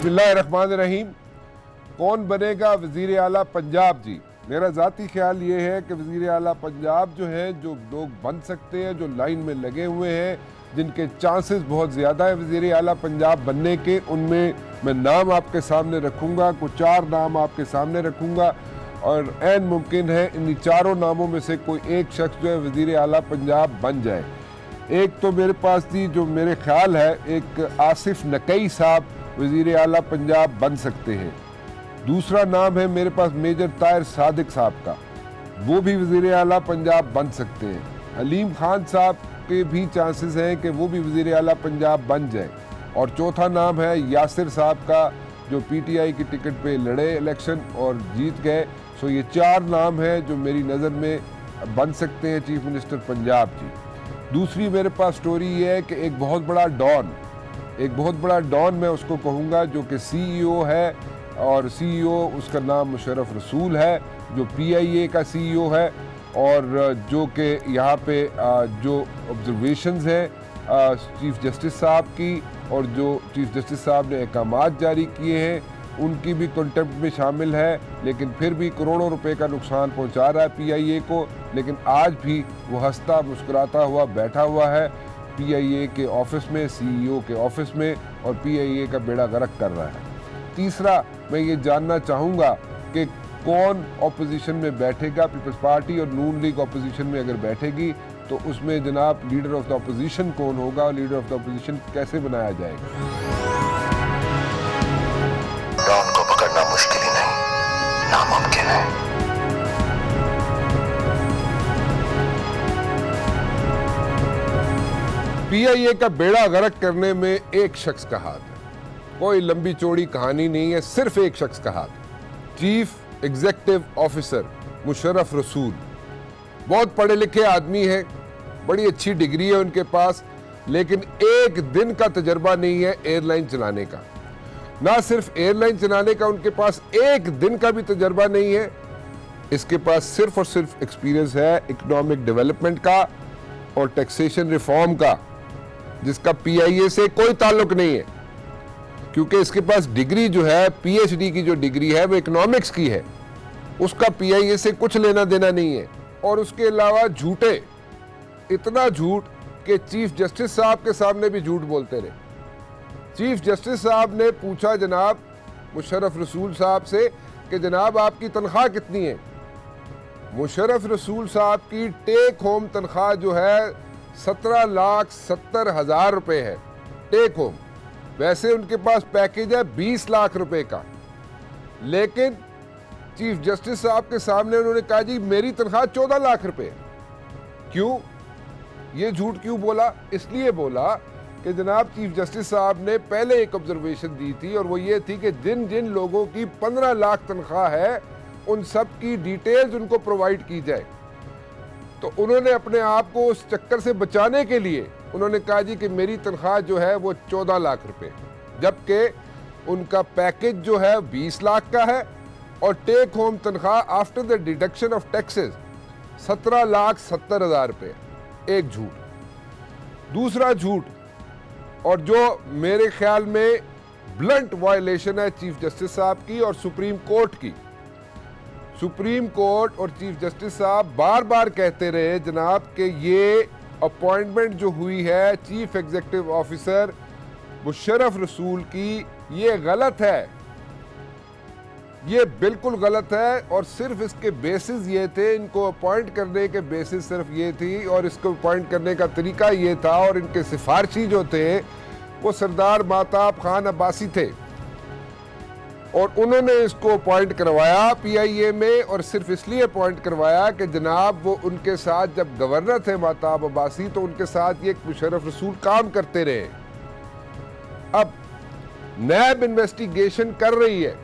बिस्मिल्लाहिर्रहमानिर्रहीम। कौन बनेगा वज़ीर आला पंजाब? जी, मेरा ज़ाती ख्याल ये है कि वज़ीर आला पंजाब जो है, जो लोग बन सकते हैं, जो लाइन में लगे हुए हैं, जिनके चांसेस बहुत ज़्यादा है वज़ीर आला पंजाब बनने के, उनमें मैं नाम आपके सामने रखूँगा। कुछ 4 नाम आपके सामने रखूँगा और ऐन मुमकिन है इन्हीं चारों नामों में से कोई एक शख्स जो है वज़ीर आला पंजाब बन जाए। एक तो मेरे पास थी, जो मेरे ख्याल है, एक आसिफ नकई साहब वज़ीर आला पंजाब बन सकते हैं। दूसरा नाम है मेरे पास मेजर ताहिर सादिक साहब का, वो भी वज़ीर आला पंजाब बन सकते हैं। हलीम खान साहब के भी चांसेस हैं कि वो भी वज़ीर आला पंजाब बन जाए। और चौथा नाम है यासिर साहब का, जो पीटीआई की टिकट पे लड़े इलेक्शन और जीत गए। सो ये 4 नाम हैं जो मेरी नज़र में बन सकते हैं चीफ मिनिस्टर पंजाब जी। दूसरी मेरे पास स्टोरी ये है कि एक बहुत बड़ा डॉन मैं उसको कहूँगा, जो कि सीईओ है, और सीईओ उसका नाम मुशर्रफ रसूल है, जो पीआईए का सीईओ है, और जो कि यहाँ पे जो ऑब्जर्वेशंस हैं चीफ जस्टिस साहब की, और जो चीफ जस्टिस साहब ने अहकामात जारी किए हैं उनकी भी कंटेम्प्ट में शामिल है। लेकिन फिर भी करोड़ों रुपए का नुकसान पहुंचा रहा है पीआईए को, लेकिन आज भी वो हंसता मुस्कुराता हुआ बैठा हुआ है पीआईए के ऑफिस में, सीईओ के ऑफिस में, और पीआईए का बेड़ा गर्क कर रहा है। तीसरा, मैं ये जानना चाहूँगा कि कौन ऑपोजिशन में बैठेगा। पीपल्स पार्टी और नून लीग ऑपोजिशन में अगर बैठेगी तो उसमें जनाब लीडर ऑफ द ऑपोजिशन कौन होगा और लीडर ऑफ द ऑपोजिशन कैसे बनाया जाएगा। डॉन को पकड़ना मुश्किल ही नहीं, नामुमकिन है। पीआईए का बेड़ा गर्क करने में एक शख्स का हाथ है, कोई लंबी चौड़ी कहानी नहीं है, सिर्फ एक शख्स का हाथ। चीफ एग्जीक्यूटिव ऑफिसर मुशर्रफ रसूल बहुत पढ़े लिखे आदमी है, बड़ी अच्छी डिग्री है उनके पास, लेकिन एक दिन का तजर्बा नहीं है एयरलाइन चलाने का। ना सिर्फ एयरलाइन चलाने का उनके पास एक दिन का भी तजर्बा नहीं है, इसके पास सिर्फ और सिर्फ एक्सपीरियंस है इकोनॉमिक डेवलपमेंट का और टैक्सेशन रिफॉर्म का, जिसका पीआईए से कोई ताल्लुक नहीं है, क्योंकि इसके पास डिग्री जो है, पीएचडी की जो डिग्री है वो इकोनॉमिक्स की है, उसका पीआईए से कुछ लेना देना नहीं है। और उसके अलावा झूठे, इतना झूठ कि चीफ जस्टिस साहब के सामने भी झूठ बोलते रहे। चीफ जस्टिस साहब ने पूछा जनाब मुशर्रफ रसूल साहब से कि जनाब आपकी तनख्वाह कितनी है। मुशर्रफ रसूल साहब की टेक होम तनख्वाह जो है 17,70,000 रुपए है, टेक होम। वैसे उनके पास पैकेज है 20 लाख रुपए का, लेकिन चीफ जस्टिस साहब के सामने उन्होंने कहा जी मेरी तनख्वाह 14 लाख रुपए। क्यों ये झूठ क्यों बोला? इसलिए बोला कि जनाब चीफ जस्टिस साहब ने पहले एक ऑब्जर्वेशन दी थी, और वो ये थी कि जिन जिन लोगों की 15 लाख तनख्वाह है उन सब की डिटेल्स उनको प्रोवाइड की जाए। तो उन्होंने अपने आप को उस चक्कर से बचाने के लिए उन्होंने कहा जी कि मेरी तनख्वाह जो है वो 14 लाख रुपए, जबकि उनका पैकेज जो है 20 लाख का है, और टेक होम तनख्वाह after the deduction of taxes 17,70,000 रुपए। एक झूठ। दूसरा झूठ, और जो मेरे ख्याल में ब्लंट वायलेशन है चीफ जस्टिस साहब की और सुप्रीम कोर्ट की। सुप्रीम कोर्ट और चीफ जस्टिस साहब बार बार कहते रहे जनाब कि ये अपॉइंटमेंट जो हुई है चीफ एग्जीक्यूटिव ऑफिसर मुशर्रफ रसूल की, ये गलत है, ये बिल्कुल गलत है। और सिर्फ इसके बेसिस ये थे, इनको अपॉइंट करने के बेसिस सिर्फ ये थी, और इसको अपॉइंट करने का तरीका ये था, और इनके सिफारशी जो थे वो सरदार महताब खान अब्बासी थे, और उन्होंने इसको अपॉइंट करवाया पीआईए में, और सिर्फ इसलिए अपॉइंट करवाया कि जनाब वो उनके साथ जब गवर्नर थे महताब अब्बासी, तो उनके साथ ये मुशर्रफ रसूल काम करते रहे। अब नैब इन्वेस्टिगेशन कर रही है,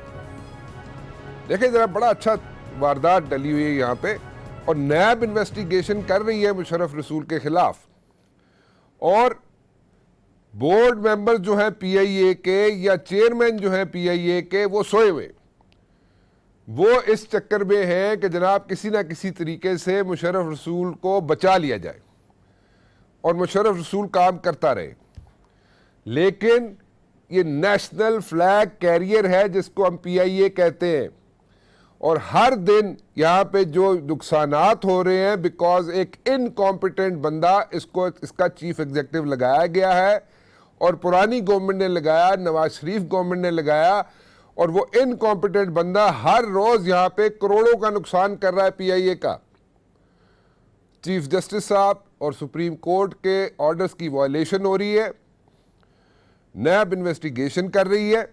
देखिए जरा बड़ा अच्छा वारदात डली हुई है यहाँ पे, और नैब इन्वेस्टिगेशन कर रही है मुशर्रफ रसूल के खिलाफ, और बोर्ड मेंबर जो हैं पीआईए के या चेयरमैन जो हैं पीआईए के, वो सोए हुए, वो इस चक्कर में हैं कि जनाब किसी ना किसी तरीके से मुशर्रफ रसूल को बचा लिया जाए और मुशर्रफ रसूल काम करता रहे। लेकिन ये नेशनल फ्लैग कैरियर है जिसको हम PIA कहते हैं, और हर दिन यहाँ पे जो नुकसानात हो रहे हैं बिकॉज एक इनकॉम्पिटेंट बंदा इसका चीफ एग्जीक्यूटिव लगाया गया है, और पुरानी गवर्नमेंट ने लगाया, नवाज शरीफ गवर्नमेंट ने लगाया, और वो इनकॉम्पिटेंट बंदा हर रोज यहाँ पे करोड़ों का नुकसान कर रहा है PIA का। चीफ जस्टिस साहब और सुप्रीम कोर्ट के ऑर्डर्स की वायलेशन हो रही है, नैब इन्वेस्टिगेशन कर रही है।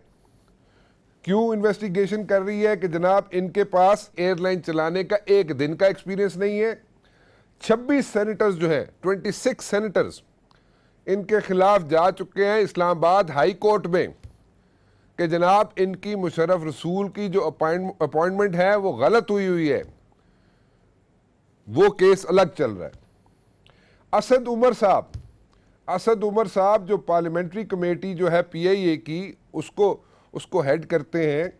क्यों इन्वेस्टिगेशन कर रही है? कि जनाब इनके पास एयरलाइन चलाने का एक दिन का एक्सपीरियंस नहीं है। 26 सेनेटर्स जो है, 26 सेनेटर्स इनके खिलाफ जा चुके हैं इस्लामाबाद हाई कोर्ट में कि जनाब इनकी मुशर्रफ रसूल की जो अपॉइंटमेंट है वो गलत हुई है। वो केस अलग चल रहा है। असद उमर साहब जो पार्लियामेंट्री कमेटी जो है PIA की उसको हेड करते हैं,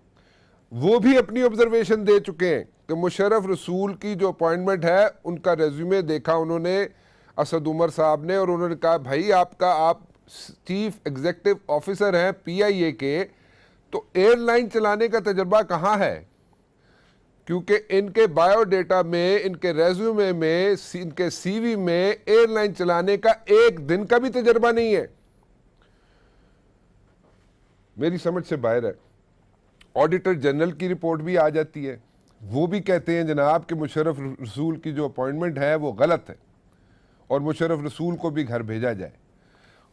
वो भी अपनी ऑब्जर्वेशन दे चुके हैं कि मुशर्रफ रसूल की जो अपॉइंटमेंट है उनका रेज्यूमे देखा उन्होंने, असद उमर साहब ने, और उन्होंने कहा भाई आप चीफ एग्जीक्यूटिव ऑफिसर हैं PIA के, तो एयरलाइन चलाने का तजर्बा कहाँ है? क्योंकि इनके बायोडेटा में, इनके रेज्यूमे में, इनके CV में एयरलाइन चलाने का एक दिन का भी तजर्बा नहीं है। मेरी समझ से बाहर है। ऑडिटर जनरल की रिपोर्ट भी आ जाती है, वो भी कहते हैं जनाब कि मुशर्रफ रसूल की जो अपॉइंटमेंट है वो गलत है और मुशर्रफ रसूल को भी घर भेजा जाए।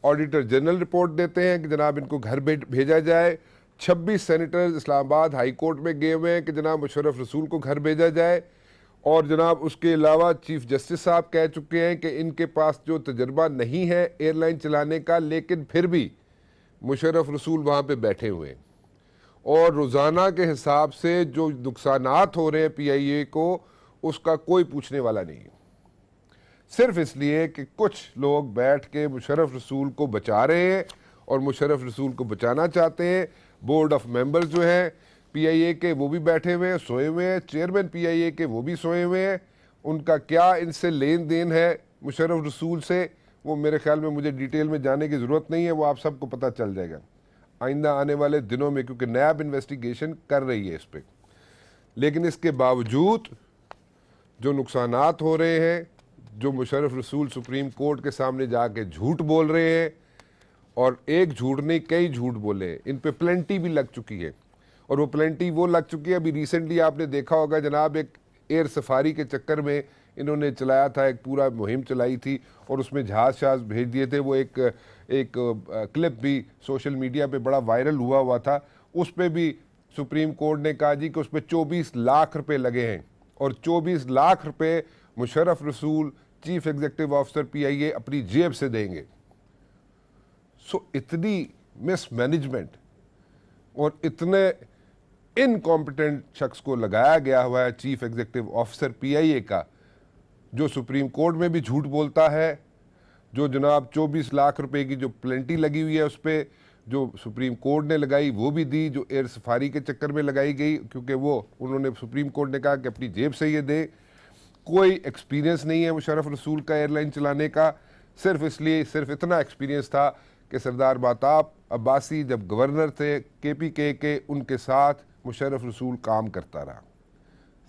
ऑडिटर जनरल रिपोर्ट देते हैं कि जनाब इनको घर भेजा जाए। 26 सेनेटर्स इस्लामाबाद हाई कोर्ट में गए हुए हैं कि जनाब मुशर्रफ रसूल को घर भेजा जाए, और जनाब उसके अलावा चीफ जस्टिस साहब कह चुके हैं कि इनके पास जो तजर्बा नहीं है एयरलाइन चलाने का, लेकिन फिर भी मुशर्रफ रसूल वहाँ पे बैठे हुए हैं, और रोज़ाना के हिसाब से जो नुकसानात हो रहे हैं PIA को उसका कोई पूछने वाला नहीं है, सिर्फ इसलिए कि कुछ लोग बैठ के मुशर्रफ रसूल को बचा रहे हैं और मुशर्रफ रसूल को बचाना चाहते हैं। बोर्ड ऑफ मेंबर्स जो हैं PIA के वो भी बैठे हुए हैं, सोए हुए हैं, चेयरमैन PIA के वो भी सोए हुए हैं। उनका क्या इनसे लेन देन है मुशर्रफ रसूल से, वो मेरे ख्याल में मुझे डिटेल में जाने की ज़रूरत नहीं है, वो आप सबको पता चल जाएगा आइंदा आने वाले दिनों में, क्योंकि नैब इन्वेस्टिगेशन कर रही है इस पर। लेकिन इसके बावजूद जो नुकसानात हो रहे हैं, जो मुशर्रफ रसूल सुप्रीम कोर्ट के सामने जाके झूठ बोल रहे हैं, और एक झूठ नहीं कई झूठ बोले, इन पे प्लेंटी भी लग चुकी है, और वो प्लेंटी वो लग चुकी है। अभी रिसेंटली आपने देखा होगा जनाब, एक एयर सफारी के चक्कर में इन्होंने चलाया था, एक पूरा मुहिम चलाई थी और उसमें जहाज भेज दिए थे। वो एक क्लिप भी सोशल मीडिया पे बड़ा वायरल हुआ था। उस पर भी सुप्रीम कोर्ट ने कहा जी कि उस पर 24 लाख रुपए लगे हैं, और 24 लाख रुपए मुशर्रफ रसूल चीफ एग्जीक्यूटिव ऑफिसर PIA अपनी जेब से देंगे। सो इतनी मिसमैनेजमेंट और इतने इनकॉम्पिटेंट शख्स को लगाया गया हुआ है चीफ एग्जीक्यूटिव ऑफिसर PIA का, जो सुप्रीम कोर्ट में भी झूठ बोलता है, जो जनाब 24 लाख रुपए की जो प्लेंटी लगी हुई है उस पर जो सुप्रीम कोर्ट ने लगाई वो भी दी, जो एयर सफारी के चक्कर में लगाई गई, क्योंकि वो उन्होंने सुप्रीम कोर्ट ने कहा कि अपनी जेब से ये दे। कोई एक्सपीरियंस नहीं है मुशर्रफ रसूल का एयरलाइन चलाने का, सिर्फ इतना एक्सपीरियंस था कि सरदार महताब अब्बासी जब गवर्नर थे KPK के, उनके साथ मुशर्रफ रसूल काम करता रहा।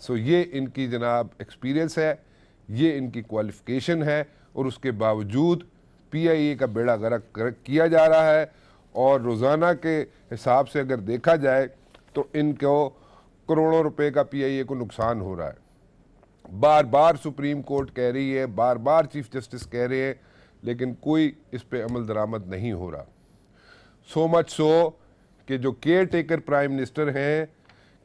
सो ये इनकी जनाब एक्सपीरियंस है, ये इनकी क्वालिफिकेशन है, और उसके बावजूद PIA का बेड़ा गर्क किया जा रहा है। और रोज़ाना के हिसाब से अगर देखा जाए तो इनको करोड़ों रुपए का PIA को नुकसान हो रहा है। बार बार सुप्रीम कोर्ट कह रही है, बार बार चीफ जस्टिस कह रहे हैं, लेकिन कोई इस पे अमल दरामद नहीं हो रहा। सो मच सो कि जो केयर टेकर प्राइम मिनिस्टर हैं,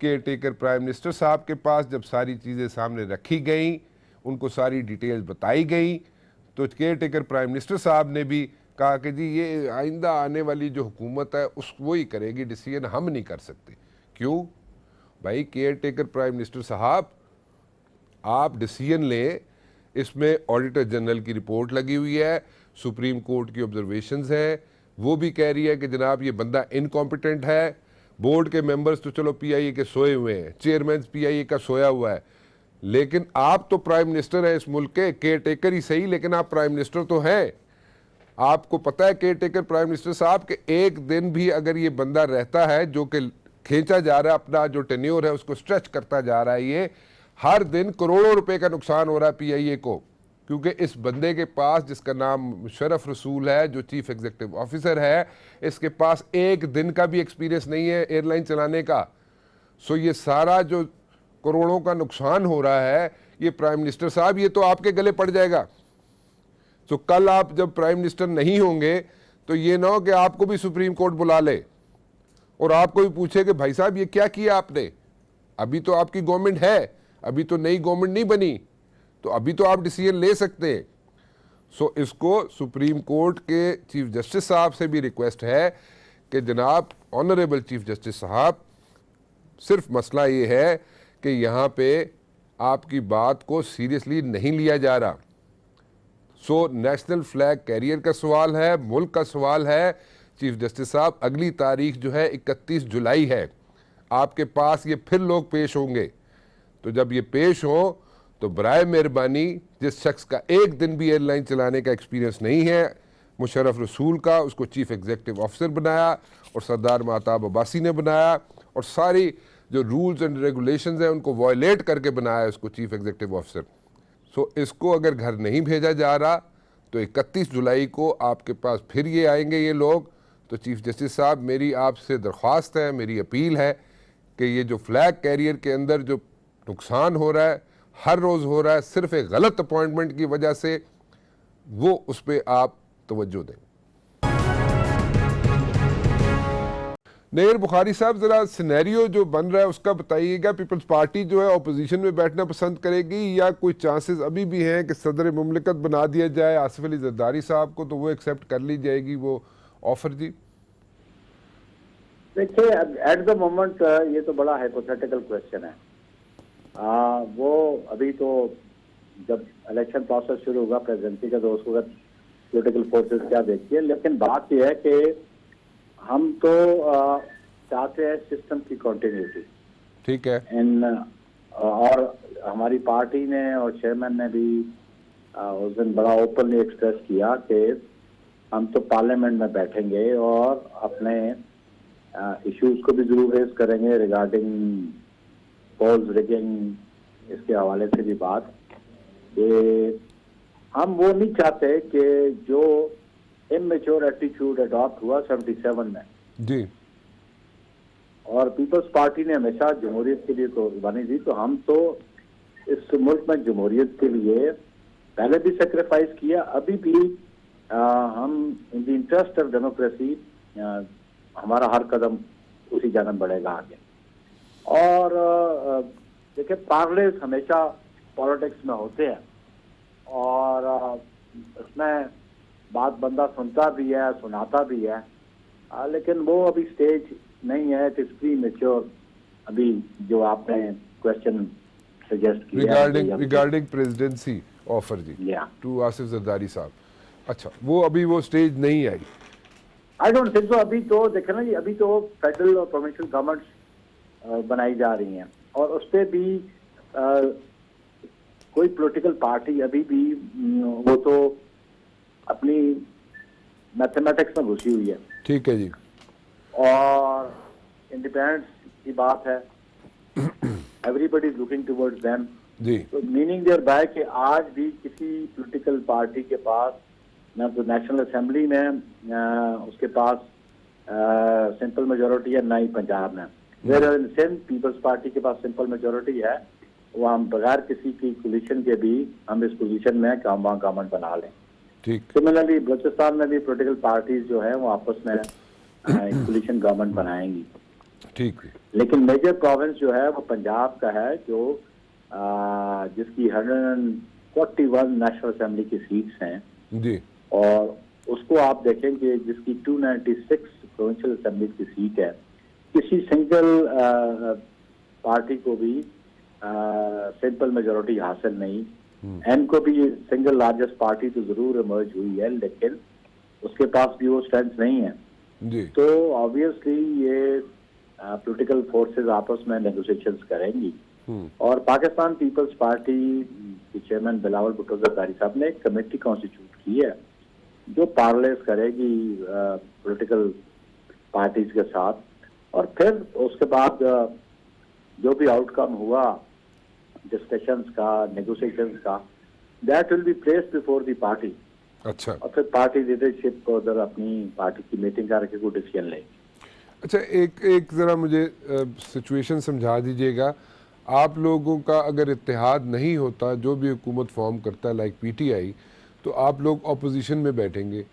केयर टेकर प्राइम मिनिस्टर साहब के पास जब सारी चीज़ें सामने रखी गई, उनको सारी डिटेल्स बताई गई, तो केयर टेकर प्राइम मिनिस्टर साहब ने भी कहा कि जी ये आइंदा आने वाली जो हुकूमत है उस वो ही करेगी, डिसीजन हम नहीं कर सकते। क्यों भाई केयर टेकर प्राइम मिनिस्टर साहब, आप डिसीजन लें, इसमें ऑडिटर जनरल की रिपोर्ट लगी हुई है, सुप्रीम कोर्ट की ऑब्जर्वेशंस हैं, वो भी कह रही है कि जनाब ये बंदा इनकॉम्पिटेंट है। बोर्ड के मेंबर्स तो चलो PIA के सोए हुए हैं, चेयरमैन PIA का सोया हुआ है, लेकिन आप तो प्राइम मिनिस्टर हैं इस मुल्क के, केयर टेकर ही सही, लेकिन आप प्राइम मिनिस्टर तो हैं। आपको पता है केयर टेकर प्राइम मिनिस्टर साहब कि एक दिन भी अगर ये बंदा रहता है जो कि खींचा जा रहा है, अपना जो टेन्योर है उसको स्ट्रेच करता जा रहा है, ये हर दिन करोड़ों रुपए का नुकसान हो रहा है पीआईए को, क्योंकि इस बंदे के पास, जिसका नाम मुशर्रफ रसूल है, जो चीफ एग्जीक्यूटिव ऑफिसर है, इसके पास एक दिन का भी एक्सपीरियंस नहीं है एयरलाइन चलाने का। सो ये सारा जो करोड़ों का नुकसान हो रहा है, ये प्राइम मिनिस्टर साहब, ये तो आपके गले पड़ जाएगा। तो कल आप जब प्राइम मिनिस्टर नहीं होंगे तो ये ना हो कि आपको भी सुप्रीम कोर्ट बुला ले और आपको भी पूछे कि भाई साहब ये क्या किया आपने। अभी तो आपकी गवर्नमेंट है, अभी तो नई गवर्नमेंट नहीं बनी, तो अभी तो आप डिसीजन ले सकते हैं। सो इसको सुप्रीम कोर्ट के चीफ जस्टिस साहब से भी रिक्वेस्ट है कि जनाब ऑनरेबल चीफ जस्टिस साहब, सिर्फ मसला ये है कि यहाँ पे आपकी बात को सीरियसली नहीं लिया जा रहा। सो नेशनल फ्लैग कैरियर का सवाल है, मुल्क का सवाल है। चीफ जस्टिस साहब, अगली तारीख जो है 31 जुलाई है, आपके पास ये फिर लोग पेश होंगे। तो जब ये पेश हो तो बराए मेहरबानी, जिस शख्स का एक दिन भी एयरलाइन चलाने का एक्सपीरियंस नहीं है, मुशर्रफ रसूल का, उसको चीफ एग्जीक्यूटिव ऑफिसर बनाया और सरदार महताब अब्बासी ने बनाया और सारी जो रूल्स एंड रेगुलेशंस हैं उनको वायलेट करके बनाया उसको चीफ एग्जीक्यूटिव ऑफिसर। सो इसको अगर घर नहीं भेजा जा रहा तो 31 जुलाई को आपके पास फिर ये आएंगे ये लोग। तो चीफ जस्टिस साहब, मेरी आपसे दरख्वास्त है, मेरी अपील है कि ये जो फ्लैग कैरियर के अंदर जो नुकसान हो रहा है, हर रोज़ हो रहा है, सिर्फ एक गलत अपॉइंटमेंट की वजह से, वो उस पर आप तवज्जो दें। नैयर बुखारी साहब, ज़रा सिनेरियो जो बन रहा है उसका बताइएगा। पीपल्स पार्टी जो है अपोजिशन में बैठना पसंद करेगी या कोई चांसेस अभी भी हैं कि सदर मुमलिकत बना दिया जाए आसिफ अली जरदारी साहब को, तो वो एक्सेप्ट कर ली जाएगी वो ऑफर? जी देखिए, एट द मोमेंट ये तो बड़ा हाइपोथेटिकल क्वेश्चन है। वो अभी तो जब इलेक्शन प्रोसेस शुरू होगा प्रेसिडेंसी का तो उसको पॉलिटिकल फोर्सेस क्या देखती है, लेकिन बात यह है कि हम तो चाहते हैं सिस्टम की कंटिन्यूटी। ठीक है। और हमारी पार्टी ने और चेयरमैन ने भी उस दिन बड़ा ओपनली एक्सप्रेस किया कि हम तो पार्लियामेंट में बैठेंगे और अपने इश्यूज को भी जरूर रेज करेंगे रिगार्डिंग पोल्स रिगिंग, इसके हवाले से भी बात कि हम वो नहीं चाहते कि जो इमेच्योर एटीट्यूड अडॉप्ट हुआ 77 में जी, और पीपल्स पार्टी ने हमेशा जमहूरियत के लिए कुर्बानी दी, तो हम तो इस मुल्क में जमहूरियत के लिए पहले भी सेक्रीफाइस किया, अभी भी हम in the interest of democracy हमारा हर कदम उसी जानब बढ़ेगा आगे। और देखिए, पार्लेस हमेशा पॉलिटिक्स में होते हैं और उसमें बात बंदा सुनता भी है, सुनाता भी है, लेकिन वो अभी स्टेज नहीं है। इट इज प्री मैच्योर अभी जो आपने क्वेश्चन सजेस्ट किया रिगार्डिंग प्रेसिडेंसी ऑफर जी टू आसिफ जरदारी साहब। अच्छा, वो अभी वो स्टेज नहीं आई। I don't think so. अभी तो देखे ना जी, अभी तो फेडरल और प्रोविंशियल गवर्नमेंट्स बनाई जा रही हैं और उस पर भी कोई पॉलिटिकल पार्टी अभी भी वो तो अपनी मैथमेटिक्स में घुसी हुई है। ठीक है जी। और इंडिपेंडेंस की बात है, everybody is looking towards them जी। तो मीनिंग देयर बाय कि आज भी किसी पॉलिटिकल पार्टी के पास ना तो नेशनल असेंबली में उसके पास सिंपल मेजोरिटी है, ना ही पंजाब में। वेयर सिंध पीपल्स पार्टी के पास सिंपल मेजोरिटी है, वो हम बगैर किसी की कोलिशन के भी हम इस पोजीशन में काम वहाँ गवर्नमेंट बना लें। ठीक। सिमिलरली बलूचिस्तान में भी पॉलिटिकल पार्टीज जो है वो आपस में कोलिशन गवर्नमेंट बनाएंगी। ठीक। लेकिन मेजर प्रोविंस जो है वो पंजाब का है, जो जिसकी 141 नेशनल असेंबली की सीट्स हैं जी, और उसको आप देखें कि जिसकी 296 प्रोविंशियल असेंबली की सीट है, किसी सिंगल पार्टी को भी सिंपल मेजोरिटी हासिल नहीं। एन को भी सिंगल लार्जेस्ट पार्टी तो जरूर इमर्ज हुई है, लेकिन उसके पास भी वो स्ट्रेंथ नहीं है जी। तो ऑब्वियसली ये पॉलिटिकल फोर्सेस आपस में नेगोशिएशंस करेंगी। और पाकिस्तान पीपल्स पार्टी के चेयरमैन बिलावल भुट्टो जरदारी साहब ने एक कमेटी कॉन्स्टिट्यूट की है जो पार्लेस करेगी पॉलिटिकल पार्टीज के साथ, और फिर उसके बाद जो भी आउटकम हुआ डिस्कशंस का, नेगोशिएशंस का, that will be placed before the party. अच्छा, और फिर पार्टी लीडरशिप को उधर अपनी पार्टी की मीटिंग करके कोई डिसीजन लेगी। अच्छा, एक ज़रा मुझे सिचुएशन समझा दीजिएगा। आप लोगों का अगर इत्तेहाद नहीं होता, जो भी हुकूमत फॉर्म करता है लाइक पीटीआई, तो आप लोग ऑपोजिशन में बैठेंगे,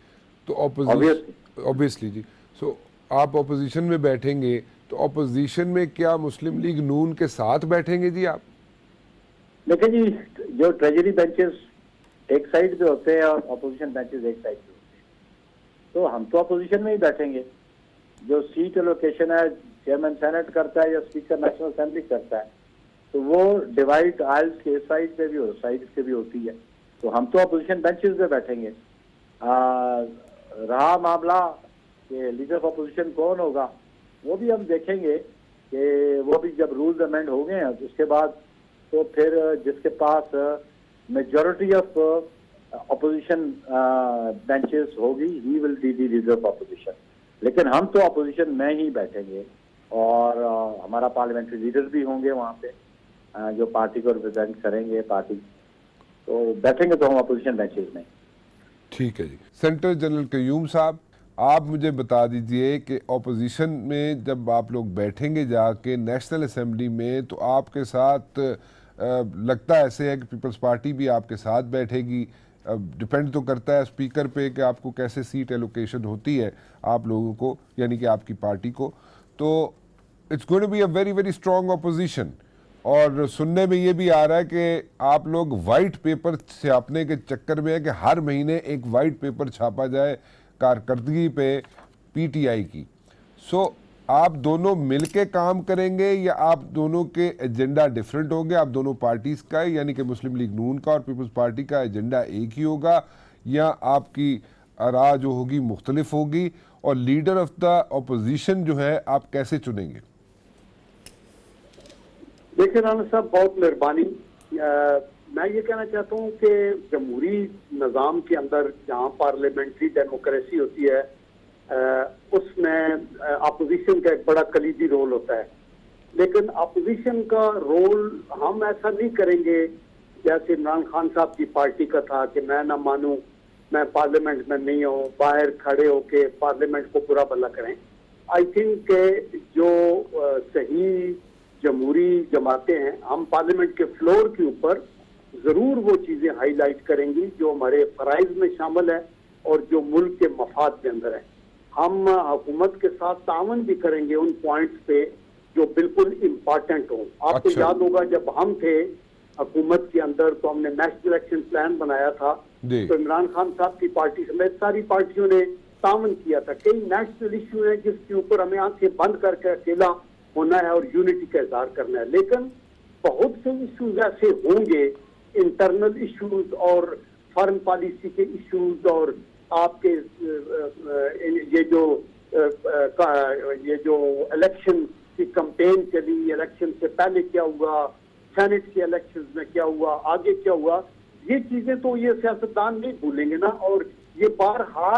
तो ऑब्वियसली जी। सो आप ऑपोजिशन में बैठेंगे तो ऑपोजिशन में क्या मुस्लिम लीग नून के साथ बैठेंगे जी आप? देखिए जी, जो ट्रेजरी बेंचेस एक साइड पे होते हैं और अपोजिशन बेंचेस एक साइड पे होते हैं, तो हम तो अपोजिशन में ही बैठेंगे। जो सीट एलोकेशन है चेयरमैन सेनेट करता है या स्पीकर नेशनल असेंबली करता है, तो वो डिवाइड आइल्स के साइड पे भी और साइड पे भी होती है, तो हम तो अपोजिशन बेंचेस पे बैठेंगे। रहा मामला कि लीडर ऑफ अपोजिशन कौन होगा, वो भी हम देखेंगे कि वो भी जब रूल्स अमेंड हो गए हैं उसके बाद, तो फिर जिसके पास मेजॉरिटी ऑफ अपोजिशन बेंचेस होगी, he will be the leader of opposition. लेकिन हम तो अपोजिशन में ही बैठेंगे और हमारा पार्लियामेंट्री लीडर भी होंगे वहाँ पे, जो पार्टी को रिप्रेजेंट करेंगे पार्टी, तो बैठेंगे तो हम अपोजिशन बेंचेस में। ठीक है जी। सेंटर जनरल कयूम साहब, आप मुझे बता दीजिए कि ऑपोजिशन में जब आप लोग बैठेंगे जाके नेशनल असेंबली में, तो आपके साथ लगता ऐसे है कि पीपल्स पार्टी भी आपके साथ बैठेगी। डिपेंड तो करता है स्पीकर पे कि आपको कैसे सीट एलोकेशन होती है आप लोगों को, यानी कि आपकी पार्टी को। तो it's going to be a very very strong opposition. और सुनने में ये भी आ रहा है कि आप लोग वाइट पेपर छापने के चक्कर में है कि हर महीने एक वाइट पेपर छापा जाए कारकर्दगी पे पीटीआई की। सो आप दोनों मिलके काम करेंगे या आप दोनों के एजेंडा डिफरेंट होंगे? आप दोनों पार्टीज का, यानी कि मुस्लिम लीग नून का और पीपल्स पार्टी का एजेंडा एक ही होगा, या आपकी आरा जो होगी मुख्तलिफ होगी? और लीडर ऑफ द अपोजिशन जो है आप कैसे चुनेंगे? देखिए राना साहब, बहुत मेहरबानी। मैं ये कहना चाहता हूँ कि जमहूरी निज़ाम के अंदर जहाँ पार्लियामेंट्री डेमोक्रेसी होती है, उसमें अपोजिशन का एक बड़ा कलीदी रोल होता है। लेकिन अपोजिशन का रोल हम ऐसा नहीं करेंगे जैसे इमरान खान साहब की पार्टी का था कि मैं ना मानूं, मैं पार्लियामेंट में नहीं हूँ, बाहर खड़े होके पार्लियामेंट को बुरा भला करें। आई थिंक जो सही जमहूरी जमातें हैं, हम पार्लियामेंट के फ्लोर के ऊपर जरूर वो चीजें हाईलाइट करेंगी जो हमारे फराइज में शामिल है और जो मुल्क के मफाद के अंदर है। हम हुकूमत के साथ तावन भी करेंगे उन पॉइंट्स पे जो बिल्कुल इम्पोर्टेंट हो। आपको याद होगा जब हम थे हुकूमत के अंदर तो हमने नेशनल एक्शन प्लान बनाया था, तो इमरान खान साहब की पार्टी समेत सारी पार्टियों ने तावन किया था। कई नेशनल इशू है जिसके ऊपर हमें आंखें बंद करके अकेला होना है और यूनिटी का इजहार करना है। लेकिन बहुत से इशूज ऐसे होंगे, इंटरनल इश्यूज और फॉरेन पॉलिसी के इश्यूज, और आपके ये जो इलेक्शन की कैंपेन चली, इलेक्शन से पहले क्या हुआ, सेनेट के इलेक्शंस में क्या हुआ, आगे क्या हुआ, ये चीजें तो ये सियासतदान नहीं भूलेंगे ना, और ये बारहा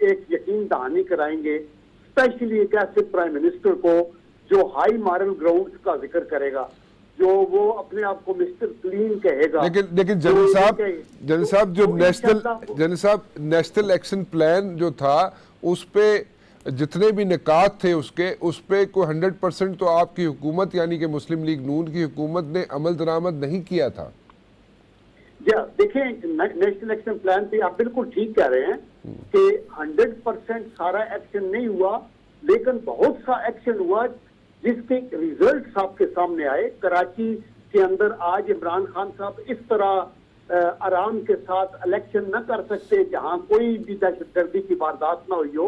एक यकीन दहानी कराएंगे, स्पेशली एक ऐसे प्राइम मिनिस्टर को जो हाई मॉरल ग्राउंड्स का जिक्र करेगा, जो वो अपने आप को मिस्टर क्लीन कहेगा। लेकिन जनरल साहब जो नेशनल एक्शन प्लान जो था, उस पे जितने भी निकात थे उस पे कोई 100% तो आपकी हुकूमत यानी कि मुस्लिम लीग नून की हुकूमत ने अमल दरामद नहीं किया था। देखिए, नेशनल एक्शन प्लान पे आप बिल्कुल ठीक कह रहे हैं कि 100% सारा एक्शन नहीं हुआ, लेकिन बहुत सा एक्शन हुआ जिसके रिजल्ट्स आपके सामने आए। कराची के अंदर आज इमरान खान साहब इस तरह आराम के साथ इलेक्शन न कर सकते जहां कोई भी दहशतगर्दी की वारदात न हुई हो,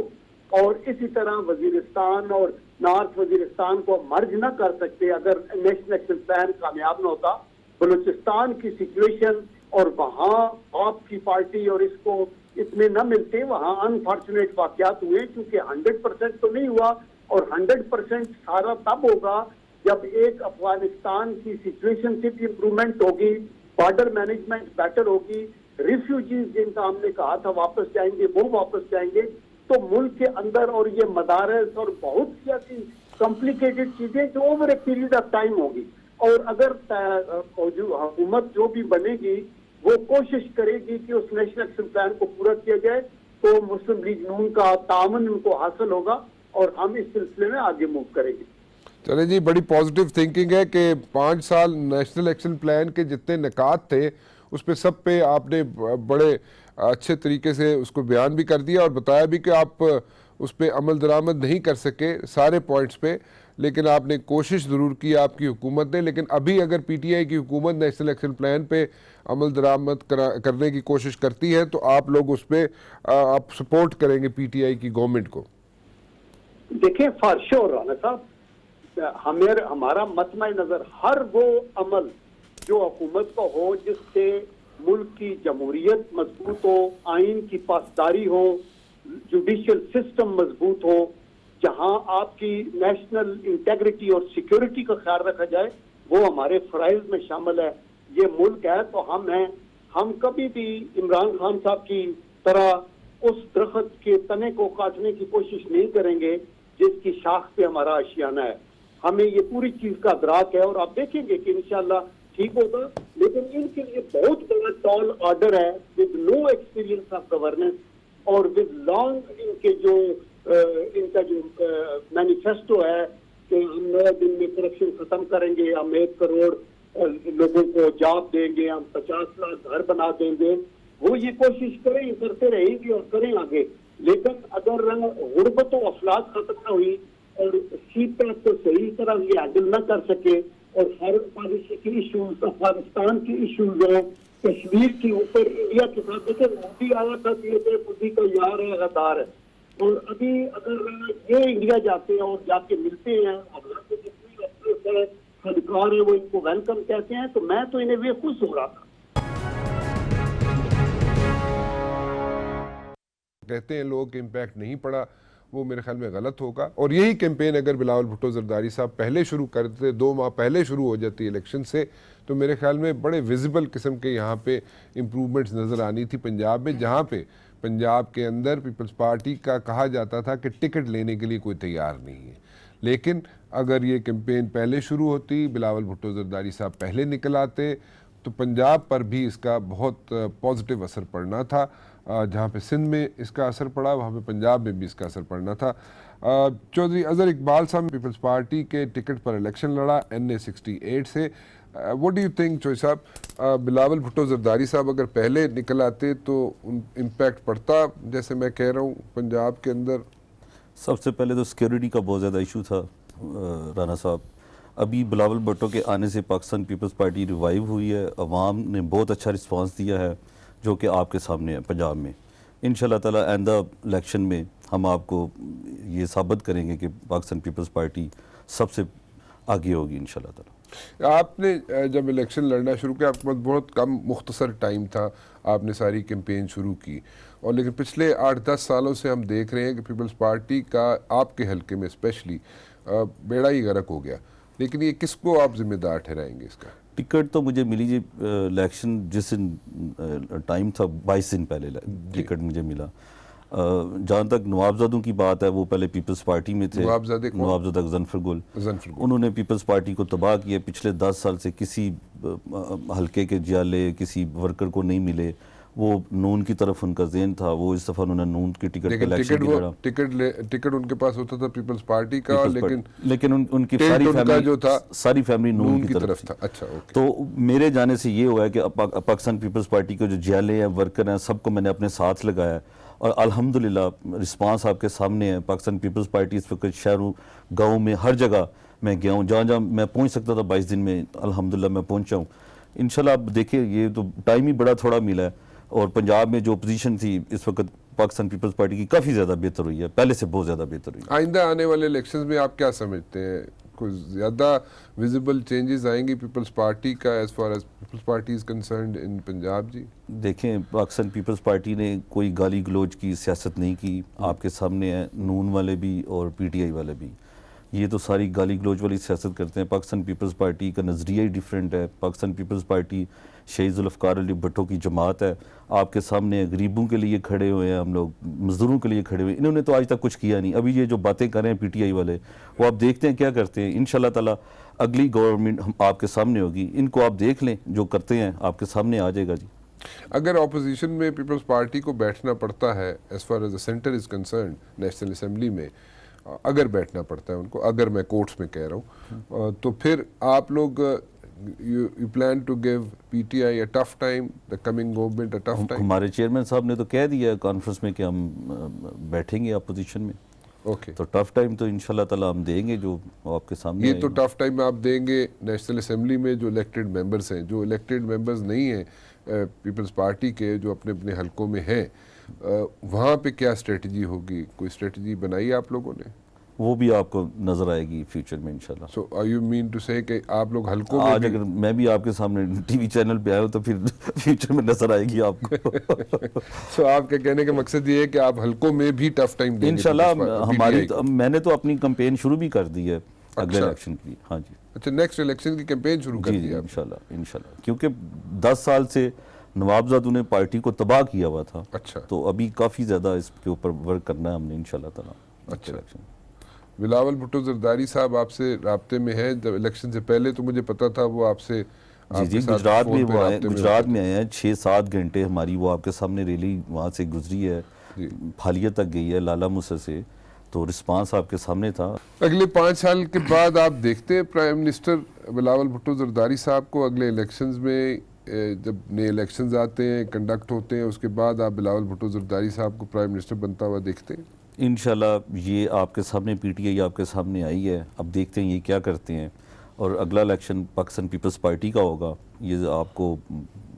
और इसी तरह वजीरिस्तान और नॉर्थ वजीरिस्तान को मर्ज न कर सकते अगर नेशनल एक्शन प्लान कामयाब न होता। बलूचिस्तान की सिचुएशन और वहाँ आपकी पार्टी और इसको इतने न मिलते, वहाँ अनफॉर्चुनेट वाकयात हुए, क्योंकि 100% तो नहीं हुआ, और 100% सारा तब होगा जब एक अफगानिस्तान की सिचुएशन से भी इम्प्रूवमेंट होगी, बॉर्डर मैनेजमेंट बेटर होगी, रिफ्यूजीज जिनका हमने कहा था वापस जाएंगे वो वापस जाएंगे, तो मुल्क के अंदर और ये मदारस और बहुत सी ऐसी कॉम्प्लिकेटेड चीजें जो over a period of time होगी। और अगर जो हुकूमत जो भी बनेगी वो कोशिश करेगी कि उस नेशनल एक्शन प्लान को पूरा किया जाए, तो मुस्लिम लीग नून का तामन उनको हासिल होगा और हम इस सिलसिले में आगे मूव करेंगे। चले जी, बड़ी पॉजिटिव थिंकिंग है कि 5 साल नेशनल एक्शन प्लान के जितने निकात थे उस पे सब पे आपने बड़े अच्छे तरीके से उसको बयान भी कर दिया और बताया भी कि आप उस पे अमल दरामद नहीं कर सके सारे पॉइंट्स पे, लेकिन आपने कोशिश ज़रूर की आपकी हुकूमत ने। लेकिन अभी अगर पीटीआई की हुकूमत नेशनल एक्शन प्लान पे अमल दरामद करने की कोशिश करती है तो आप लोग उस पर आप सपोर्ट करेंगे पीटीआई की गवर्नमेंट को? देखिए, फॉर श्योर राना साहब, हमारा मतमा नजर हर वो अमल जो हुकूमत का हो जिससे मुल्क की जमहूरियत मजबूत हो, आइन की पासदारी हो, जुडिशियल सिस्टम मजबूत हो, जहां आपकी नेशनल इंटेग्रिटी और सिक्योरिटी का ख्याल रखा जाए, वो हमारे फराइज में शामिल है। ये मुल्क है तो हम हैं। हम कभी भी इमरान खान साहब की तरह उस दरख्त के तने को काटने की कोशिश नहीं करेंगे जिसकी शाख पे हमारा आशियाना है। हमें ये पूरी चीज का अदराक है और आप देखेंगे कि इंशाल्लाह ठीक होगा। लेकिन इनके लिए बहुत बड़ा टॉल ऑर्डर है with no experience of governance और विद लॉन्ग इनका जो मैनिफेस्टो है कि हम 9 दिन में करप्शन खत्म करेंगे, हम 1 करोड़ लोगों को जॉब देंगे, हम 50 लाख घर बना देंगे, वो ये कोशिश करें, करते रहेंगे और करें आगे। लेकिन अगर गुर्बत और अफलात खत्म न हुई और सीपैक को सही तरह ये हैंडल न कर सके और हर पॉलिसी के इशूज, अफगानिस्तान के इशूज हैं, कश्मीर के ऊपर इंडिया के साथ, देखिए मोदी आया था कि मोदी का यार है, गद्दार है, और अभी अगर ये इंडिया जाते हैं और जाके मिलते हैं, अफगान के जितने फनकार है वो इनको वेलकम कहते हैं, तो मैं तो इन्हें वे खुश हो रहा था। कहते हैं लोग इम्पैक्ट नहीं पड़ा, वो मेरे ख्याल में गलत होगा। और यही कैंपेन अगर बिलावल भुट्टो जरदारी साहब पहले शुरू करते, 2 माह पहले शुरू हो जाती इलेक्शन से, तो मेरे ख्याल में बड़े विजिबल किस्म के यहाँ पे इम्प्रूवमेंट्स नज़र आनी थी पंजाब में, जहाँ पे पंजाब के अंदर पीपल्स पार्टी का कहा जाता था कि टिकट लेने के लिए कोई तैयार नहीं है। लेकिन अगर ये कैंपेन पहले शुरू होती, बिलावल भुट्टो जरदारी साहब पहले निकल आते, तो पंजाब पर भी इसका बहुत पॉजिटिव असर पड़ना था। जहाँ पे सिंध में इसका असर पड़ा, वहाँ पे पंजाब में भी इसका असर पड़ना था। चौधरी अजहर इकबाल साहब पीपल्स पार्टी के टिकट पर इलेक्शन लड़ा NA 68 से। What do you think Chaudhry साहब, बिलावल भुट्टो जरदारी साहब अगर पहले निकल आते तो इम्पैक्ट पड़ता, जैसे मैं कह रहा हूँ पंजाब के अंदर? सबसे पहले तो सिक्योरिटी का बहुत ज़्यादा इशू था राना साहब। अभी बिलावल भुट्टो के आने से पाकिस्तान पीपल्स पार्टी रिवाइव हुई है, अवाम ने बहुत अच्छा रिस्पांस दिया है जो कि आपके सामने है पंजाब में। इंशाल्लाह ताला आइंदा इलेक्शन में हम आपको ये साबित करेंगे कि पाकिस्तान पीपल्स पार्टी सबसे आगे होगी इंशाल्लाह ताला। आपने जब इलेक्शन लड़ना शुरू किया, आपके पास बहुत कम मुख्तसर टाइम था, आपने सारी कैंपेन शुरू की, और लेकिन पिछले 8-10 सालों से हम देख रहे हैं कि पीपल्स पार्टी का आपके हलके में स्पेशली बेड़ा ही गर्क हो गया। लेकिन ये किसको आप जिम्मेदार ठहराएंगे इसका? टिकट तो मुझे मिली जी, इलेक्शन जिस दिन टाइम था 22 दिन पहले टिकट मुझे मिला। जहाँ तक नवाबजादों की बात है, वो पहले पीपल्स पार्टी में थे। नवाबजादा गजनफर गुल, उन्होंने पीपल्स पार्टी को तबाह किया। पिछले 10 साल से किसी हलके के जियाले किसी वर्कर को नहीं मिले, वो नून की तरफ उनका ज़हन था। वो इस दफ़ा उन्होंने नून की टिकट पे इलेक्शन की लड़ा। टिकट उनके पास होता था पीपल्स पार्टी का, लेकिन उनकी सारी फैमिली नून की तरफ था। अच्छा, ओके। तो मेरे जाने से ये हुआ है कि पाकिस्तान पीपल्स पार्टी के जो जियाले हैं, वर्कर हैं, सबको मैंने अपने साथ लगाया और अल्हम्दुलिल्लाह रिस्पांस आपके सामने है। पाकिस्तान पीपल्स पार्टी इस वक्त शहरों गाँव में हर जगह मैं गया हूँ, जहाँ जहाँ मैं पहुँच सकता था 22 दिन में अल्हम्दुलिल्लाह मैं पहुँचा हूँ। इंशाल्लाह आप देखिए, ये तो टाइम ही बड़ा थोड़ा मिला है और पंजाब में जो अपोजिशन थी इस वक्त पाकिस्तान पीपल्स पार्टी की काफ़ी ज़्यादा बेहतर हुई है, पहले से बहुत ज़्यादा बेहतर हुई है। आइंदा आने वाले इलेक्शंस में आप क्या समझते हैं, कुछ ज़्यादा विजिबल चेंजेस आएंगी पीपल्स पार्टी का as far as Peoples Party is concerned in Punjab? जी देखें, पाकिस्तान पीपल्स पार्टी ने कोई गाली गलोच की सियासत नहीं की, आपके सामने है, नून वाले भी और PTI वाले भी। ये तो सारी गाली गलोच वाली सियासत करते हैं। पाकिस्तान पीपल्स पार्टी का नज़रिया ही डिफरेंट है। पाकिस्तान पीपल्स पार्टी शहीद जुल्फ़िकार अली भुट्टो की जमात है। आपके सामने गरीबों के लिए खड़े हुए हैं हम लोग, मजदूरों के लिए खड़े हुए। इन्होंने तो आज तक कुछ किया नहीं। अभी ये जो बातें कर रहे हैं पीटीआई वाले, वो आप देखते हैं क्या करते हैं। इंशाल्लाह ताला अगली गवर्नमेंट हम आपके सामने होगी, इनको आप देख लें, जो करते हैं आपके सामने आ जाएगा जी। अगर ऑपोजिशन में पीपल्स पार्टी को बैठना पड़ता है as far as the center is concern national assembly में, अगर बैठना पड़ता है उनको, अगर मैं कोर्ट्स में कह रहा हूँ, तो फिर आप लोग you plan to give PTI a tough time, the coming government a tough time? हमारे चेयरमैन साहब ने तो कह दिया कॉन्फ्रेंस में कि हम बैठेंगे अपोजिशन में। ओके, तो टफ टाइम तो इंशाल्लाह ताला हम देंगे, जो आपके सामने ये तो आएगा। टफ टाइम आप देंगे नेशनल असेंबली में जो इलेक्टेड मेंबर्स हैं, जो इलेक्टेड मेंबर्स नहीं हैं पीपल्स पार्टी के, जो अपने अपने हलकों में हैं, वहाँ पे क्या स्ट्रेटजी होगी? कोई स्ट्रेटजी बनाई आप लोगों ने? वो भी आपको नजर आएगी फ्यूचर में इंशाल्लाह। सो आर यू मीन टू से कि आप लोग हलकों में आज भी- अगर मैं भी आपके सामने टीवी चैनल पे आया हूँ तो फिर फ्यूचर में नजर आएगी आपको। सो आपके कहने का मकसद ये है कि आप हल्कों में भी टफ टाइम देंगे इंशाल्लाह पीपल्स हमारी PTI को? मैंने तो अपनी कैंपेन शुरू भी कर दी है अगले अच्छा। इलेक्शन के लिए। हाँ जी अच्छा, नेक्स्ट इलेक्शन की कैंपेन शुरू कर जी दी जी आप? इंशाल्लाह इंशाल्लाह, क्योंकि 10 साल से नवाबजादों ने पार्टी को तबाह किया हुआ था। अच्छा। तो अभी काफ़ी ज़्यादा इसके ऊपर वर्क करना है हमने इंशाल्लाह ताला। अच्छा। इलेक्शन बिलावल भुट्टो जरदारी साहब आपसे राब्ते में हैं? जब इलेक्शन से पहले तो मुझे पता था वो आपसे जी आपके जी साथ गुजरात फोन में पे वो आए, राब्ते में गुजरात होते में आए हैं। 6-7 घंटे हमारी वो आपके सामने रैली वहाँ से गुजरी है, फालिया तक गई है लाला मुसा से। तो रिस्पांस आपके सामने था। थे। अगले 5 साल के बाद आप देखते हैं प्राइम मिनिस्टर बिलावल भुट्टो जरदारी साहब को अगले इलेक्शंस में, जब नए इलेक्शंस आते हैं, कंडक्ट होते हैं, उसके बाद आप बिलावल भुट्टो जरदारी साहब को प्राइम मिनिस्टर बनता हुआ देखते हैं? इंशाल्लाह ये आपके सामने पीटीआई आपके सामने आई है, अब देखते हैं ये क्या करते हैं। और अगला इलेक्शन पाकिस्तान पीपल्स पार्टी का होगा, ये आपको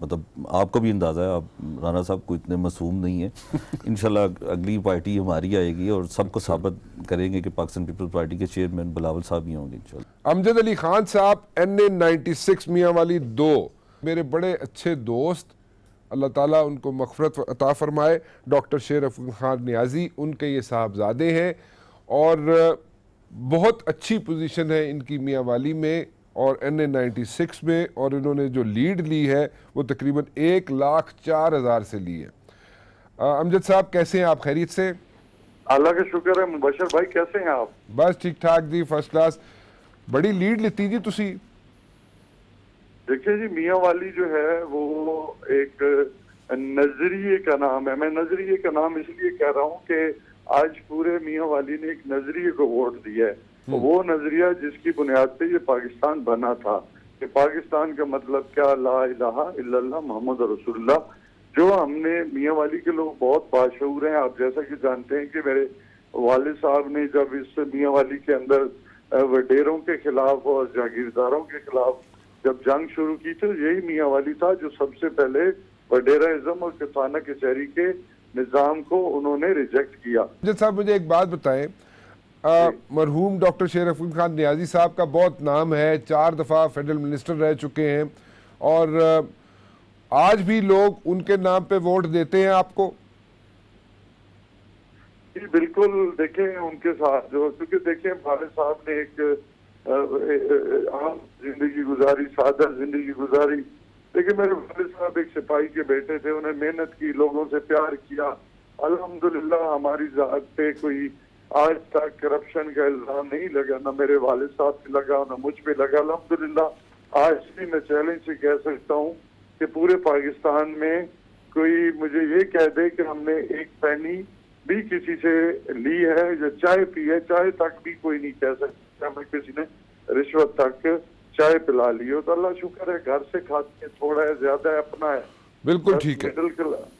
मतलब आपको भी अंदाज़ा है, आप राना साहब को इतने मासूम नहीं है। इंशाल्लाह अगली पार्टी हमारी आएगी और सबको साबित करेंगे कि पाकिस्तान पीपल्स पार्टी के चेयरमैन बिलावल साहब ही होंगे इंशाल्लाह। अमजद अली खान साहब NA 96 मियाँ वाली 2 मेरे बड़े अच्छे दोस्त, अल्लाह ताला उनको मग़फ़िरत अता फ़रमाए। डॉक्टर शेर अफजल खान नियाज़ी उनके ये साहबजादे हैं और बहुत अच्छी पोजीशन है इनकी मियाँ वाली में और NA 96 में, और इन्होंने जो लीड ली है वो तकरीबन 1,04,000 से ली है। अमजद साहब कैसे हैं आप? खैरियत से? अल्लाह का शुक्र है। मुबशर भाई कैसे हैं आप? बस ठीक ठाक जी, फर्स्ट क्लास। बड़ी लीड लेती जी तुसी। देखिए जी, मियाँ वाली जो है वो एक नजरिए का नाम है। मैं नजरिए का नाम इसलिए कह रहा हूँ कि आज पूरे मियाँ वाली ने एक नजरिए को वोट दिया है। वो नजरिया जिसकी बुनियाद पे ये पाकिस्तान बना था कि पाकिस्तान का मतलब क्या, ला इलाहा इल्लल्लाह मोहम्मद रसूलुल्लाह। जो हमने मियाँ वाली के लोग बहुत बाशऊर हैं। आप जैसा कि जानते हैं कि मेरे वालिद साहब ने जब इस मियाँ वाली के अंदर वडेरों के खिलाफ और जागीरदारों के खिलाफ जब जंग शुरू की तो यही मियाँ वाली था जो सबसे पहले वडेराइज्म और किसाना कचहरी के निज़ाम को उन्होंने रिजेक्ट किया। अमजद साहब मुझे एक बात बताएं, मरहूम डॉक्टर शेर अफजल खान नियाज़ी साहब का बहुत नाम है, 4 दफ़ा फेडरल मिनिस्टर रह चुके हैं और आज भी लोग उनके नाम पे वोट देते हैं आपको? जी बिल्कुल। देखें उनके साथ जो, क्योंकि देखें वालिद साहब ने एक आम जिंदगी गुजारी, सादा जिंदगी गुजारी। देखिए मेरे वालिद साहब एक सिपाही के बेटे थे, उन्हें मेहनत की, लोगों से प्यार किया। अल्हम्दुलिल्लाह हमारी जात पे कोई आज तक करप्शन का इल्जाम नहीं लगा, ना मेरे वालिद साहब पे लगा ना मुझ पे लगा। अल्हम्दुलिल्लाह आज भी मैं चैलेंज से कह सकता हूँ कि पूरे पाकिस्तान में कोई मुझे ये कह दे कि हमने एक पैनी भी किसी से ली है या चाय पी है, चाय तक भी कोई नहीं कह सकता हमें किसी ने रिश्वत तक चाय पिला ली हो। तो अल्लाह शुक्र है घर से खाते थोड़ा है, ज्यादा है अपना है। बिल्कुल ठीक है,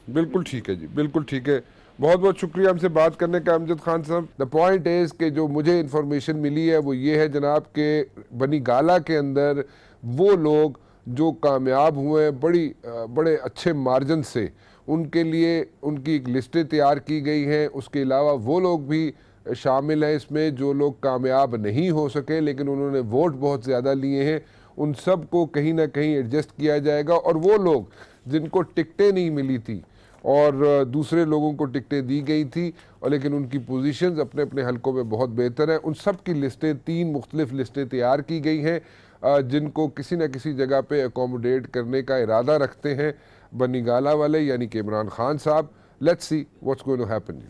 बिल्कुल ठीक है जी, बिल्कुल ठीक है। बहुत बहुत शुक्रिया हमसे बात करने का अमजद खान साहब। द पॉइंट इज़ कि जो मुझे इन्फॉर्मेशन मिली है वो ये है जनाब के बनी गाला के अंदर वो लोग जो कामयाब हुए हैं बड़े अच्छे मार्जिन से, उनके लिए उनकी एक लिस्टें तैयार की गई हैं। उसके अलावा वो लोग भी शामिल हैं इसमें जो लोग कामयाब नहीं हो सके लेकिन उन्होंने वोट बहुत ज़्यादा लिए हैं। उन सब को कहीं ना कहीं एडजस्ट किया जाएगा और वो लोग जिनको टिकटें नहीं मिली थी और दूसरे लोगों को टिकटें दी गई थी, और लेकिन उनकी पोजीशंस अपने अपने हलकों में बहुत बेहतर हैं। उन सब की लिस्टें 3 मुख्तलिफ लिस्टें तैयार की गई हैं जिनको किसी न किसी जगह पे अकोमोडेट करने का इरादा रखते हैं बनी गाला वाले यानी कि इमरान खान साहब। Let's see what's going to happen.